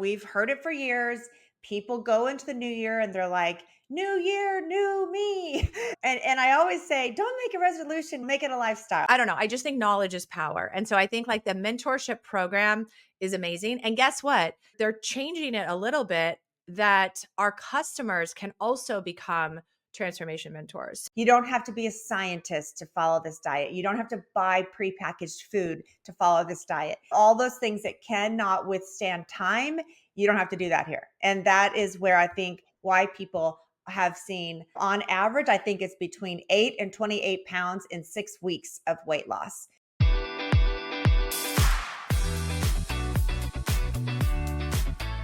we've heard it for years. People go into the new year and they're like, new year, new me. And I always say, don't make a resolution, make it a lifestyle. I don't know. I just think knowledge is power. And so I think like the mentorship program is amazing. And guess what? They're changing it a little bit that our customers can also become transformation mentors. You don't have to be a scientist to follow this diet. You don't have to buy prepackaged food to follow this diet. All those things that cannot withstand time, you don't have to do that here. And that is where I think why people have seen, on average, I think it's between 8 and 28 pounds in 6 weeks of weight loss.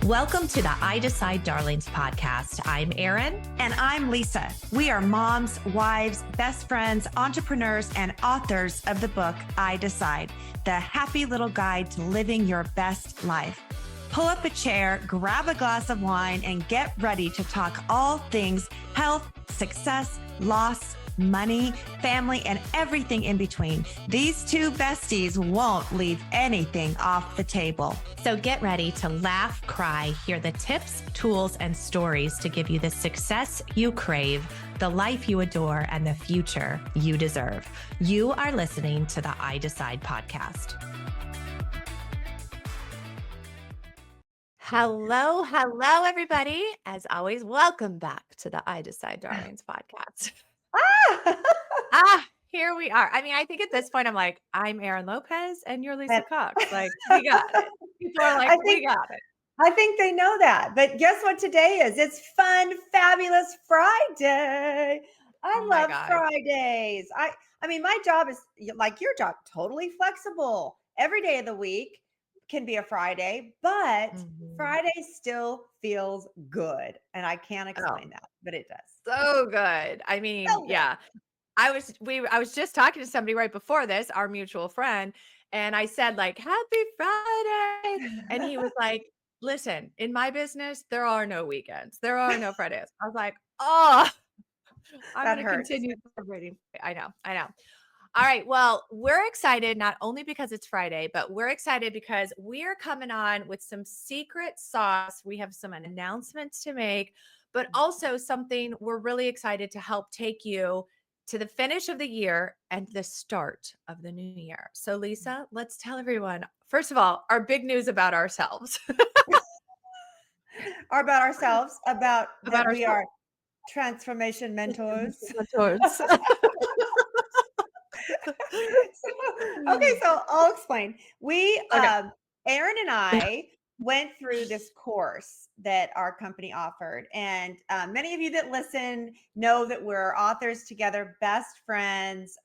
Welcome to the I Decide Darlings podcast. I'm Erin. And I'm Lisa. We are moms, wives, best friends, entrepreneurs, and authors of the book, I Decide, the happy little guide to living your best life. Pull up a chair, grab a glass of wine, and get ready to talk all things health, success, loss, money, family, and everything in between. These two besties won't leave anything off the table. So get ready to laugh, cry, hear the tips, tools, and stories to give you the success you crave, the life you adore, and the future you deserve. You are listening to the I Decide podcast. Hello, everybody. As always, welcome back to the I Decide Darlings podcast. Here we are. I mean, I think at this point, I'm like, I'm Erin Lopez and you're Lisa Cox. Like, we got it. People are like, we got it. I think they know that. But guess what today is? It's fun, fabulous Friday. I love Fridays. I mean, my job is like your job, totally flexible. Every day of the week can be a Friday, but Friday still feels good. And I can't explain that, but it does. So good. I mean, yeah. I was just talking to somebody right before this, our mutual friend, and I said like, happy Friday. And he was like, listen, in my business, there are no weekends. There are no Fridays. I was like, oh, I'm going to continue celebrating. I know. All right. Well, we're excited not only because it's Friday, but we're excited because we're coming on with some secret sauce. We have some announcements to make, but also something we're really excited to help take you to the finish of the year and the start of the new year. So Lisa, let's tell everyone, first of all, our big news about ourselves. About that we are transformation mentors. So I'll explain. Erin and I went through this course that our company offered. And many of you that listen know that we're authors together, best friends,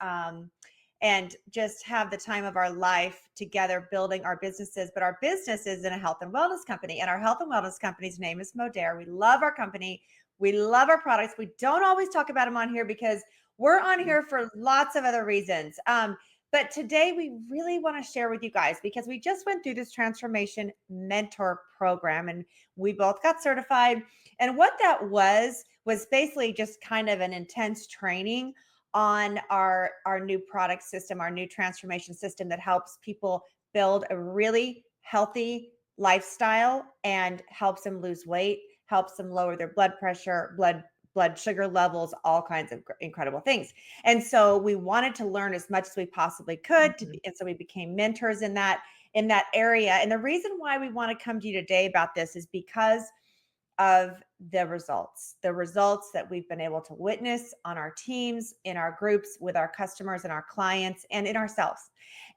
and just have the time of our life together building our businesses. But our business is in a health and wellness company. And our health and wellness company's name is Modere. We love our company. We love our products. We don't always talk about them on here because we're on here for lots of other reasons. But today we really want to share with you guys because we just went through this transformation mentor program and we both got certified. And what that was basically just kind of an intense training on our new product system, our new transformation system that helps people build a really healthy lifestyle and helps them lose weight, helps them lower their blood pressure, blood sugar levels, all kinds of incredible things. And so we wanted to learn as much as we possibly could. And so we became mentors in that area. And the reason why we want to come to you today about this is because of the results that we've been able to witness on our teams, in our groups, with our customers and our clients, and in ourselves.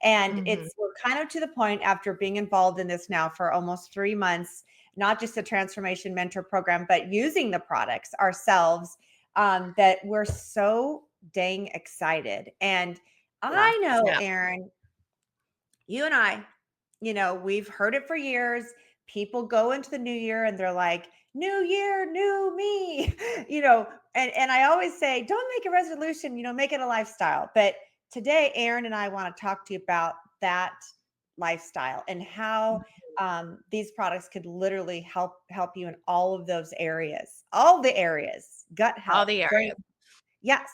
And we're kind of to the point after being involved in this now for almost 3 months, not just the transformation mentor program, but using the products ourselves, that we're so dang excited. And I know, Erin, you and I, we've heard it for years. People go into the new year and they're like, new year, new me, and I always say, don't make a resolution, make it a lifestyle. But today, Erin and I want to talk to you about that lifestyle and how these products could literally help you in all of those areas, gut health, all the areas. Yes.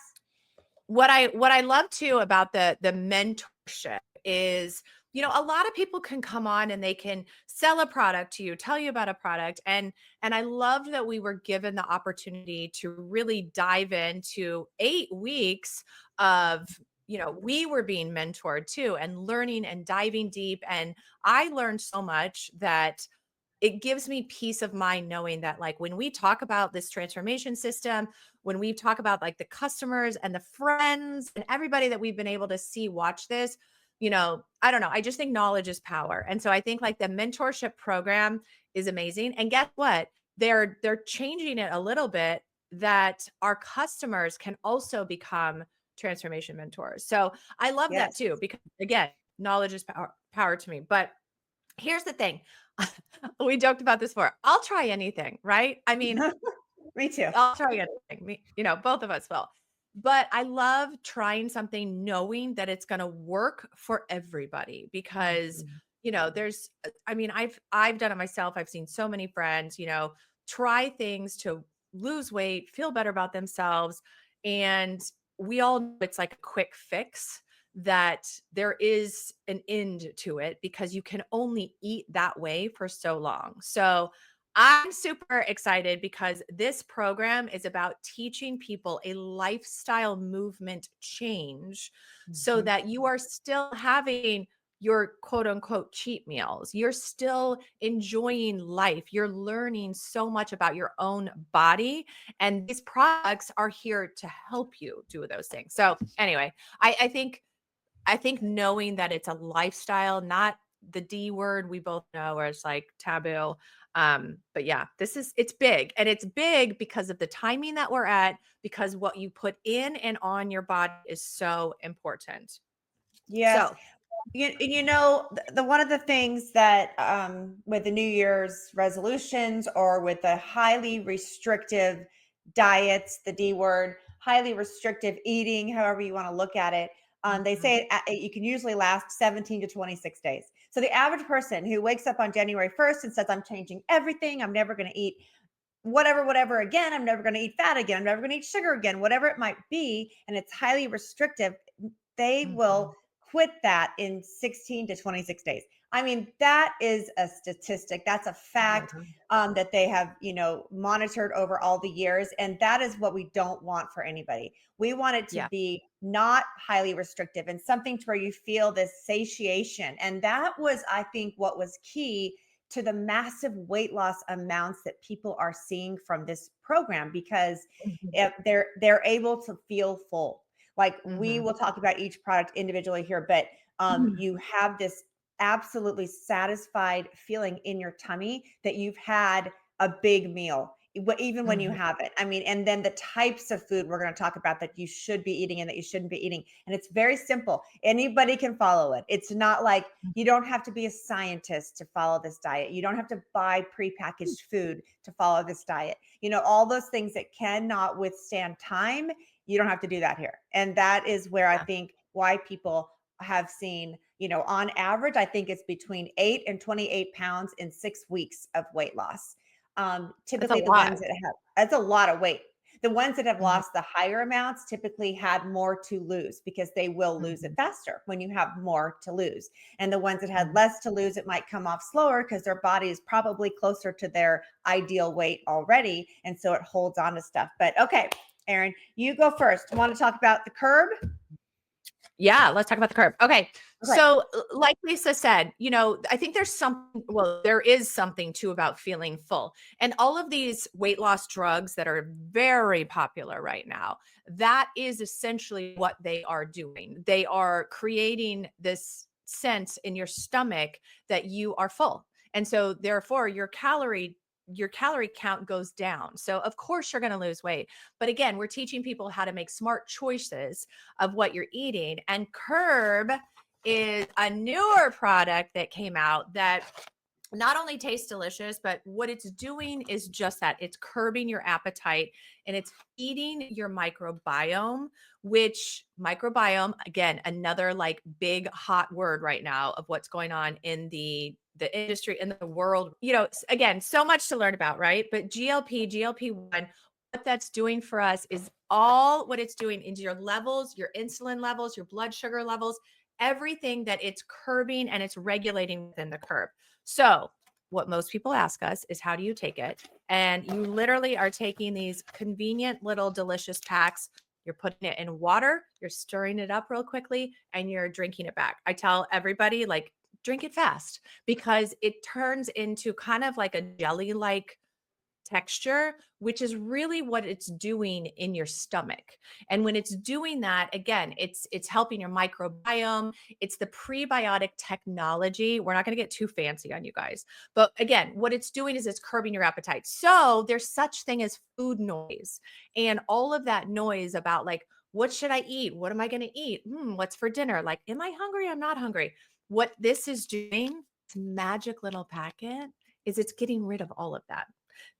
What I love too about the mentorship is a lot of people can come on and they can sell a product to you, tell you about a product, and I loved that we were given the opportunity to really dive into 8 weeks of, we were being mentored too and learning and diving deep, and I learned so much that it gives me peace of mind knowing that, like, when we talk about this transformation system, when we talk about like the customers and the friends and everybody that we've been able to see watch this, I don't know, I just think knowledge is power. And so I think like the mentorship program is amazing. And guess what, they're changing it a little bit, that our customers can also become transformation mentors. So I love that Yes. too, because again, knowledge is power to me. But here's the thing. We joked about this before. I'll try anything, right? I mean, Me too. I'll try anything. Both of us will. But I love trying something knowing that it's going to work for everybody, because Mhm. there's I mean, I've done it myself. I've seen so many friends, try things to lose weight, feel better about themselves, and we all know it's like a quick fix, that there is an end to it because you can only eat that way for so long. So I'm super excited because this program is about teaching people a lifestyle movement change so Mhm. that you are still having your quote unquote cheat meals. You're still enjoying life. You're learning so much about your own body. And these products are here to help you do those things. So, anyway, I think knowing that it's a lifestyle, not the D word we both know where it's like taboo. But yeah, it's big, and it's big because of the timing that we're at, because what you put in and on your body is so important. Yes. So, The one of the things that with the New Year's resolutions or with the highly restrictive diets, the D word, highly restrictive eating, however you want to look at it, they mhm, say you can usually last 17 to 26 days. So the average person who wakes up on January 1st and says, I'm changing everything, I'm never going to eat whatever again, I'm never going to eat fat again, I'm never going to eat sugar again, whatever it might be, and it's highly restrictive, they will mhm, quit that in 16 to 26 days. I mean, that is a statistic. That's a fact yeah, that they have, monitored over all the years. And that is what we don't want for anybody. We want it to yeah, be not highly restrictive and something to where you feel this satiation. And that was, I think, what was key to the massive weight loss amounts that people are seeing from this program, because mhm, if they're able to feel full. Like, we mhm, will talk about each product individually here, but mhm, you have this absolutely satisfied feeling in your tummy that you've had a big meal, even when you mhm, haven't. I mean, and then the types of food we're going to talk about that you should be eating and that you shouldn't be eating. And it's very simple. Anybody can follow it. It's not like you don't have to be a scientist to follow this diet. You don't have to buy prepackaged food to follow this diet. All those things that cannot withstand time, you don't have to do that here. And that is where I yeah, think why people have seen, on average, I think it's between 8 and 28 pounds in 6 weeks of weight loss. that's a Typically, the lot. ones that have, that's a lot of weight. The ones that have Mhm, lost the higher amounts typically had more to lose, because they will lose it mhm, faster when you have more to lose. And the ones that had mhm. less to lose, it might come off slower because their body is probably closer to their ideal weight already. And so it holds on to stuff. But okay, Erin, you go first. Want to talk about the curb? Yeah, let's talk about the curb. Okay. Okay. So, like Lisa said, I think there is something too about feeling full. And all of these weight loss drugs that are very popular right now, that is essentially what they are doing. They are creating this sense in your stomach that you are full. And so therefore your calorie count goes down. So of course you're going to lose weight. But again, we're teaching people how to make smart choices of what you're eating. And Curb is a newer product that came out that not only tastes delicious, but what it's doing is just that. It's curbing your appetite and it's feeding your microbiome, which microbiome, again, another like big hot word right now of what's going on in the industry in the world. Again, so much to learn about, right? But GLP-1, what that's doing for us is all what it's doing into your levels, your insulin levels, your blood sugar levels. everything that it's curbing and it's regulating within the curb. So, what most people ask us is, how do you take it? And you literally are taking these convenient little delicious packs. You're putting it in water, you're stirring it up real quickly, and you're drinking it back. I tell everybody, like, drink it fast because it turns into kind of like a jelly like texture, which is really what it's doing in your stomach. And when it's doing that, again, it's helping your microbiome. It's the prebiotic technology. We're not going to get too fancy on you guys. But again, what it's doing is it's curbing your appetite. So there's such thing as food noise. And all of that noise about like, what should I eat? What am I going to eat? What's for dinner? Like, am I hungry? I'm not hungry. What this is doing, this magic little packet, is it's getting rid of all of that,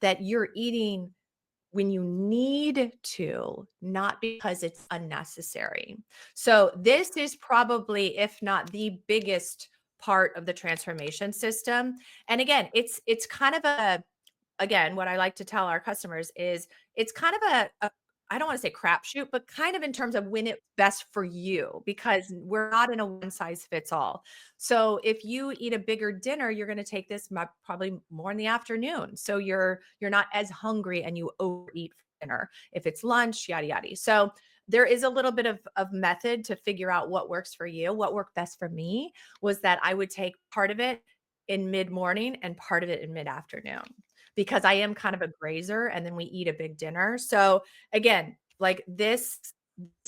that you're eating when you need to, not because it's unnecessary. So this is probably, if not the biggest part of the transformation system. And again, it's kind of a, again, what I like to tell our customers is it's kind of a I don't want to say crapshoot, but kind of in terms of when it's best for you, because we're not in a one size fits all. So if you eat a bigger dinner, you're going to take this probably more in the afternoon. So you're not as hungry and you overeat for dinner. If it's lunch, yada yada. So there is a little bit of method to figure out what works for you. What worked best for me was that I would take part of it in mid morning and part of it in mid afternoon, because I am kind of a grazer and then we eat a big dinner. So again, like this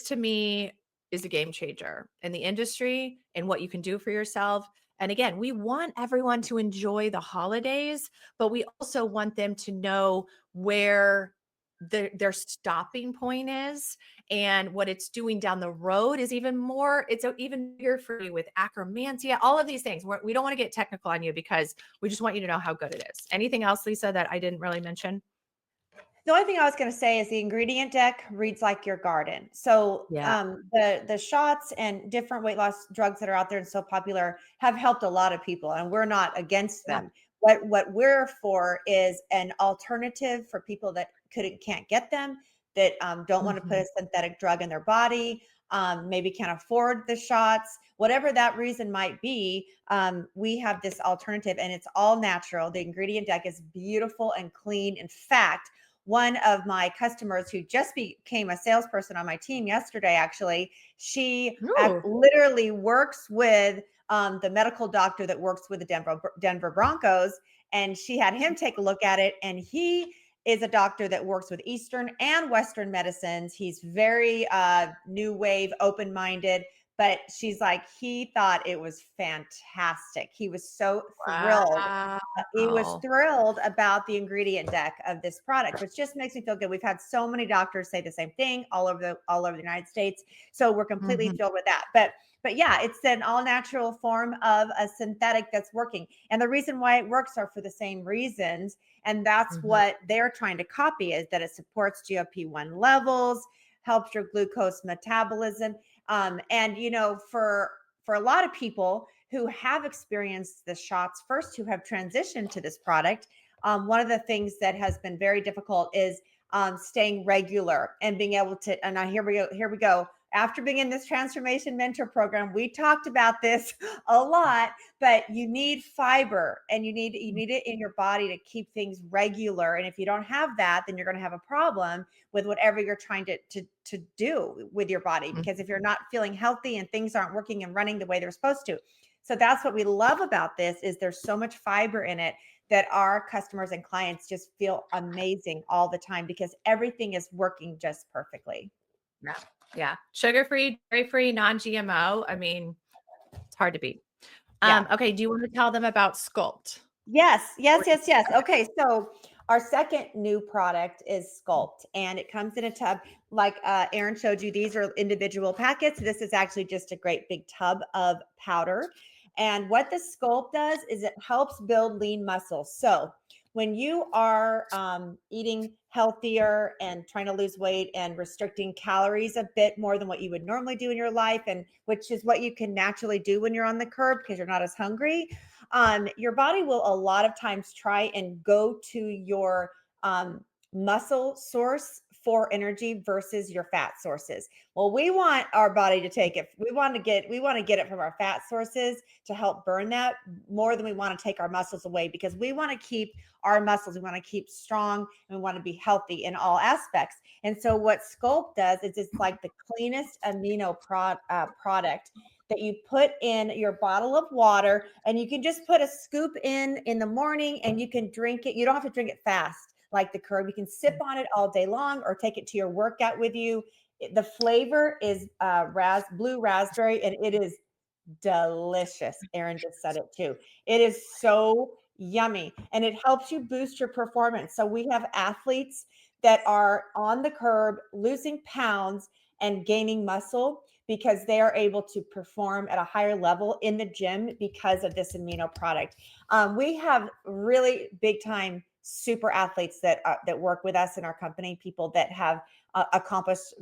to me is a game changer in the industry and what you can do for yourself. And again, we want everyone to enjoy the holidays, but we also want them to know where their stopping point is, and what it's doing down the road is even more, it's even bigger for you with acromantia, all of these things. We don't want to get technical on you because we just want you to know how good it is. Anything else, Lisa, that I didn't really mention? The only thing I was going to say is the ingredient deck reads like your garden. So Yeah. the shots and different weight loss drugs that are out there and so popular have helped a lot of people, and we're not against Yeah. them. What we're for is an alternative for people that can't get them, that don't want to put Mhm. a synthetic drug in their body, maybe can't afford the shots, whatever that reason might be. We have this alternative, and it's all natural. The ingredient deck is beautiful and clean. In fact, one of my customers who just became a salesperson on my team yesterday, actually, she Ooh. literally works with the medical doctor that works with the Denver Broncos. And she had him take a look at it. And he is a doctor that works with Eastern and Western medicines. He's very new wave, open minded. But she's like, he thought it was fantastic. He was so thrilled, he was Wow. thrilled about the ingredient deck of this product, which just makes me feel good. We've had so many doctors say the same thing all over the United States, so we're completely Mhm. thrilled with that. But yeah, it's an all natural form of a synthetic that's working, and the reason why it works are for the same reasons, and that's Mhm. what they're trying to copy, is that it supports GLP-1 levels, helps your glucose metabolism, and for a lot of people who have experienced the shots first, who have transitioned to this product, one of the things that has been very difficult is staying regular and being able to. And now here we go. Here we go. After being in this transformation mentor program, we talked about this a lot. But you need fiber, and you need it in your body to keep things regular. And if you don't have that, then you're going to have a problem with whatever you're trying to do with your body. Mhm. Because if you're not feeling healthy and things aren't working and running the way they're supposed to, so that's what we love about this, is there's so much fiber in it that our customers and clients just feel amazing all the time because everything is working just perfectly. Yeah. Yeah. Sugar-free, dairy-free, non-GMO. I mean, it's hard to beat. Yeah. Okay, do you want to tell them about Sculpt? Yes, yes, Or yes, yes. Okay, so our second new product is Sculpt, and it comes in a tub. Like Aaron showed you, these are individual packets. This is actually just a great big tub of powder. And what the Sculpt does is it helps build lean muscle. So when you are eating healthier and trying to lose weight and restricting calories a bit more than what you would normally do in your life, and which is what you can naturally do when you're on the curb because you're not as hungry, your body will a lot of times try and go to your muscle source for energy versus your fat sources. Well, we want our body to take it. We want to get it from our fat sources to help burn that more than we want to take our muscles away, because we want to keep our muscles. We want to keep strong, and we want to be healthy in all aspects. And so what Sculpt does is it's like the cleanest product that you put in your bottle of water, and you can just put a scoop in the morning, and you can drink it. You don't have to drink it fast like the curd. You can sip on it all day long or take it to your workout with you. The flavor is blue raspberry, and it is delicious. Aaron just said it too. It is so yummy, and it helps you boost your performance. So we have athletes that are on the curb losing pounds and gaining muscle because they are able to perform at a higher level in the gym because of this amino product. We have really big time super athletes that work with us in our company, people that have accomplished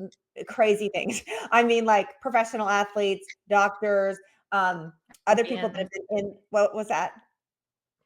crazy things. I mean, like professional athletes, doctors, um, other people that have Olympians. been in what was that?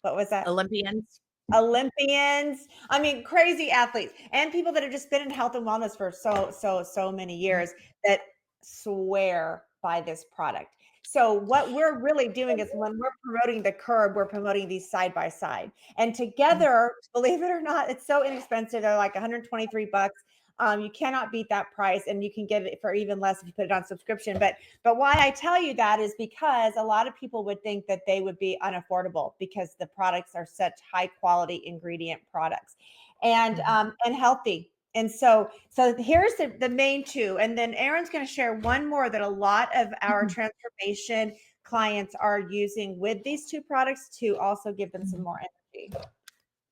What was that? Olympians. Olympians. I mean, crazy athletes and people that have just been in health and wellness for so many years that swear by this product. So what we're really doing is when we're promoting the curb, we're promoting these side by side. And together, believe it or not, it's so inexpensive. They're like 123 bucks. You cannot beat that price, and you can get it for even less if you put it on subscription. But why I tell you that is because a lot of people would think that they would be unaffordable because the products are such high quality ingredient products and healthy. And so here's the main two. And then Aaron's going to share one more that a lot of our transformation clients are using with these two products to also give them some more energy.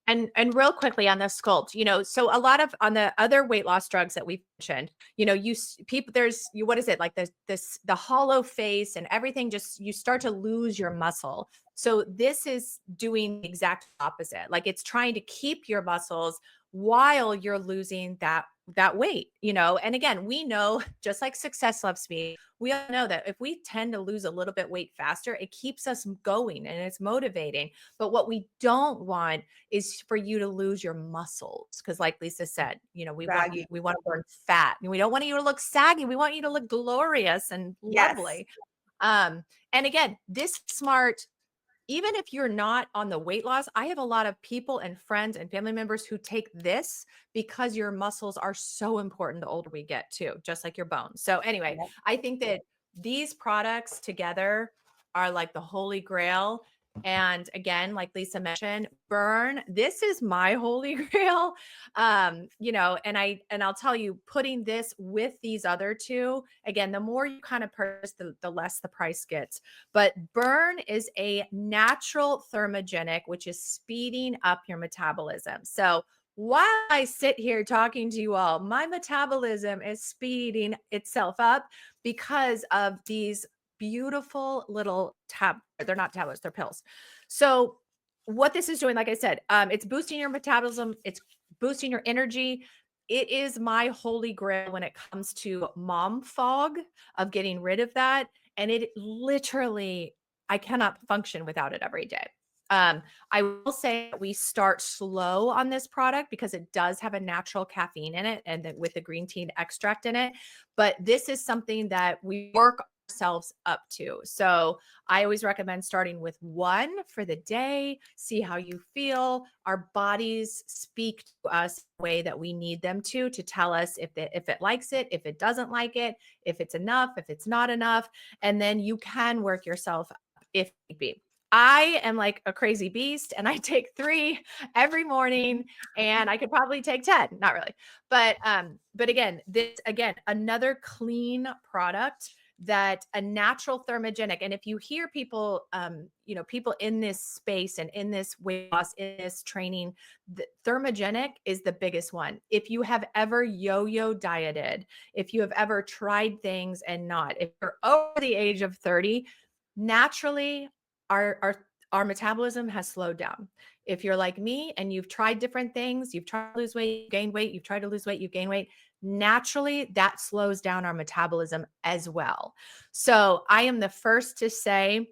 And real quickly on the Sculpt, so a lot of on the other weight loss drugs that we've mentioned, people what is it like the hollow face and everything, just you start to lose your muscle. So this is doing the exact opposite. Like it's trying to keep your muscles while you're losing that weight, And again, we know just like success loves speed, we all know that if we tend to lose a little bit weight faster, it keeps us going and it's motivating. But what we don't want is for you to lose your muscles. Cause like Lisa said, Baggy. we want to burn fat and we don't want you to look saggy. We want you to look glorious and Yes. lovely. And again, this smart, even if you're not on the weight loss, I have a lot of people and friends and family members who take this because your muscles are so important the older we get too, just like your bones. So anyway, Yep. I think that these products together are like the holy grail. And again, like Lisa mentioned, burn. This is my holy grail. And I'll tell you, putting this with these other two, again, the more you kind of purchase, the less the price gets. But burn is a natural thermogenic, which is speeding up your metabolism. So while I sit here talking to you all, my metabolism is speeding itself up because of these beautiful little they're not tablets, they're pills. So what this is doing, like I said, it's boosting your metabolism, it's boosting your energy. It is my holy grail when it comes to mom fog, of getting rid of that. And it literally, I cannot function without it every day. I will say we start slow on this product because it does have a natural caffeine in it and with the green tea extract in it. But this is something that we work ourselves up to. So I always recommend starting with one for the day, see how you feel. Our bodies speak to us the way that we need them to tell us if it likes it, if it doesn't like it, if it's enough, if it's not enough. And then you can work yourself up if need be. I am like a crazy beast and I take 3 every morning and I could probably take 10, not really. But again, another clean product, that a natural thermogenic. And if you hear people, people in this space and in this weight loss, in this training, the thermogenic is the biggest one. If you have ever yo-yo dieted, if you have ever tried things and not, if you're over the age of 30, naturally our metabolism has slowed down. If you're like me and you've tried different things, you've tried to lose weight, you gain weight, you've tried to lose weight, you gain weight, naturally that slows down our metabolism as well. So I am the first to say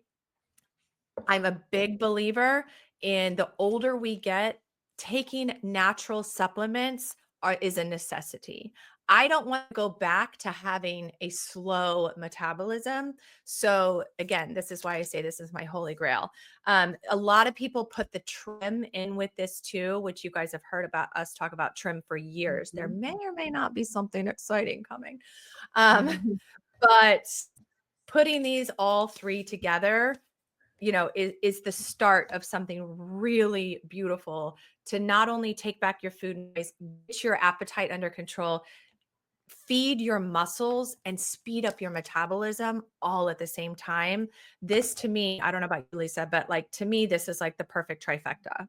I'm a big believer in the older we get, taking natural supplements is a necessity. I don't want to go back to having a slow metabolism. So again, this is why I say this is my holy grail. A lot of people put the trim in with this too, which you guys have heard about us talk about trim for years. There Mhm. may or may not be something exciting coming. Um, Mhm. but putting these all three together, is the start of something really beautiful to not only take back your food and get your appetite under control, feed your muscles and speed up your metabolism all at the same time. This to me, I don't know about you, Lisa, but like to me, this is like the perfect trifecta.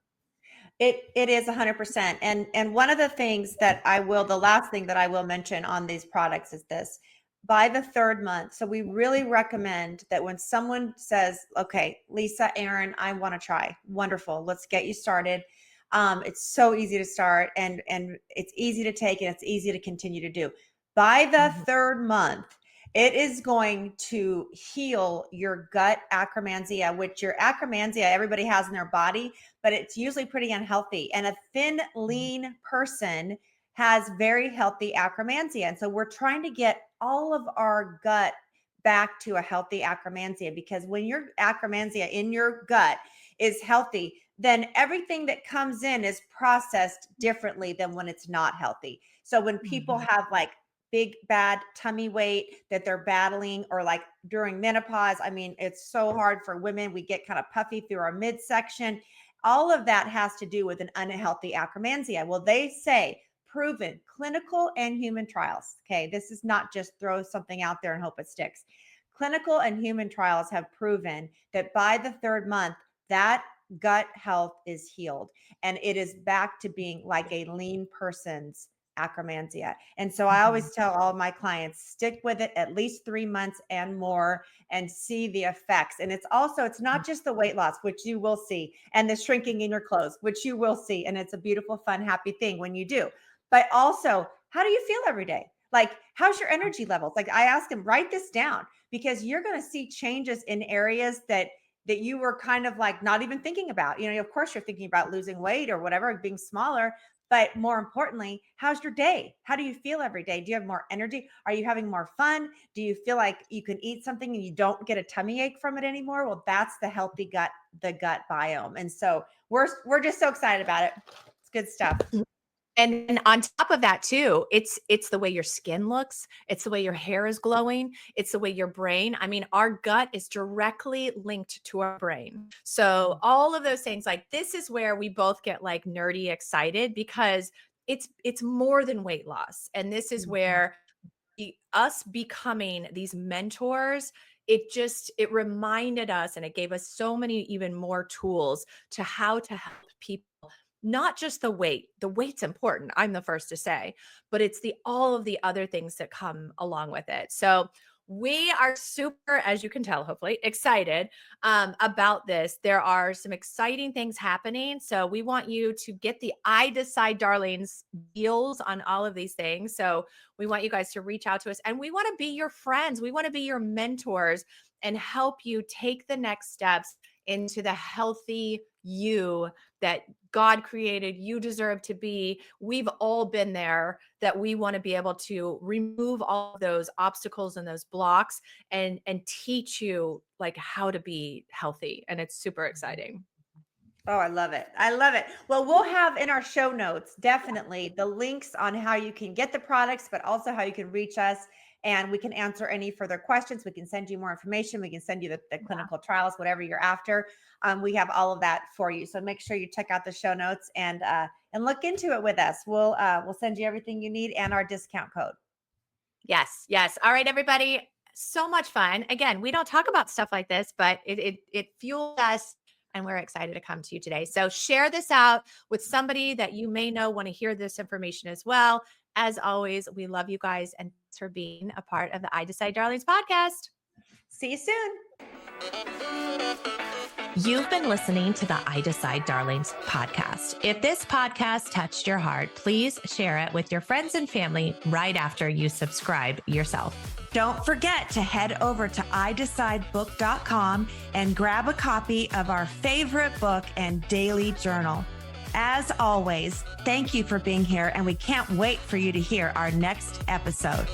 It is 100%. And one of the things that the last thing that I will mention on these products is this. By the third month, so we really recommend that when someone says, okay, Lisa, Aaron, I want to try. Wonderful. Let's get you started. It's so easy to start and it's easy to take and it's easy to continue to do. By the Mhm. third month, it is going to heal your gut acromantia, which your acromantia everybody has in their body, but it's usually pretty unhealthy. And a thin, lean person has very healthy acromantia. And so we're trying to get all of our gut back to a healthy acromantia, because when your acromantia in your gut is healthy, then everything that comes in is processed differently than when it's not healthy. So when people Mhm. have like big bad tummy weight that they're battling, or like during menopause, I mean, it's so hard for women. We get kind of puffy through our midsection. All of that has to do with an unhealthy acromantia. Well, they say proven clinical and human trials. Okay, this is not just throw something out there and hope it sticks. Clinical and human trials have proven that by the third month, that gut health is healed and it is back to being like a lean person's acromantia. And so I Mhm. always tell all of my clients, stick with it at least 3 months and more and see the effects. And it's not just the weight loss, which you will see, and the shrinking in your clothes, which you will see. And it's a beautiful, fun, happy thing when you do. But also, how do you feel every day? Like, how's your energy levels? Like, I ask them, write this down, because you're going to see changes in areas that you were kind of like not even thinking about. Of course you're thinking about losing weight or whatever, being smaller, but more importantly, how's your day? How do you feel every day? Do you have more energy? Are you having more fun? Do you feel like you can eat something and you don't get a tummy ache from it anymore? Well, that's the healthy gut, the gut biome. And so we're just so excited about it. It's good stuff. And on top of that too, it's the way your skin looks, it's the way your hair is glowing, it's the way your brain. I mean, our gut is directly linked to our brain. So all of those things, like this is where we both get like nerdy excited, because it's more than weight loss. And this is Mhm. where us becoming these mentors, it reminded us and it gave us so many even more tools to how to help people. Not just the weight's important, I'm the first to say, but it's the all of the other things that come along with it. So we are super, as you can tell, hopefully excited about this. There are some exciting things happening. So we want you to get the I Decide Darlings deals on all of these things. So we want you guys to reach out to us, and we want to be your friends. We want to be your mentors and help you take the next steps into the healthy you that God created, you deserve to be. We've all been there, that we want to be able to remove all of those obstacles and those blocks and teach you like how to be healthy. And it's super exciting. Oh, I love it. I love it. Well, we'll have in our show notes definitely the links on how you can get the products, but also how you can reach us and we can answer any further questions. We can send you more information. We can send you the clinical trials, whatever you're after. We have all of that for you. So make sure you check out the show notes and look into it with us. We'll send you everything you need and our discount code. Yes, yes. All right, everybody. So much fun. Again, we don't talk about stuff like this, but it fuels us, and we're excited to come to you today. So share this out with somebody that you may know want to hear this information as well. As always, we love you guys, and thanks for being a part of the I Decide Darlings podcast. See you soon. You've been listening to the I Decide Darlings podcast. If this podcast touched your heart, please share it with your friends and family right after you subscribe yourself. Don't forget to head over to iDecideBook.com and grab a copy of our favorite book and daily journal. As always, thank you for being here, and we can't wait for you to hear our next episode.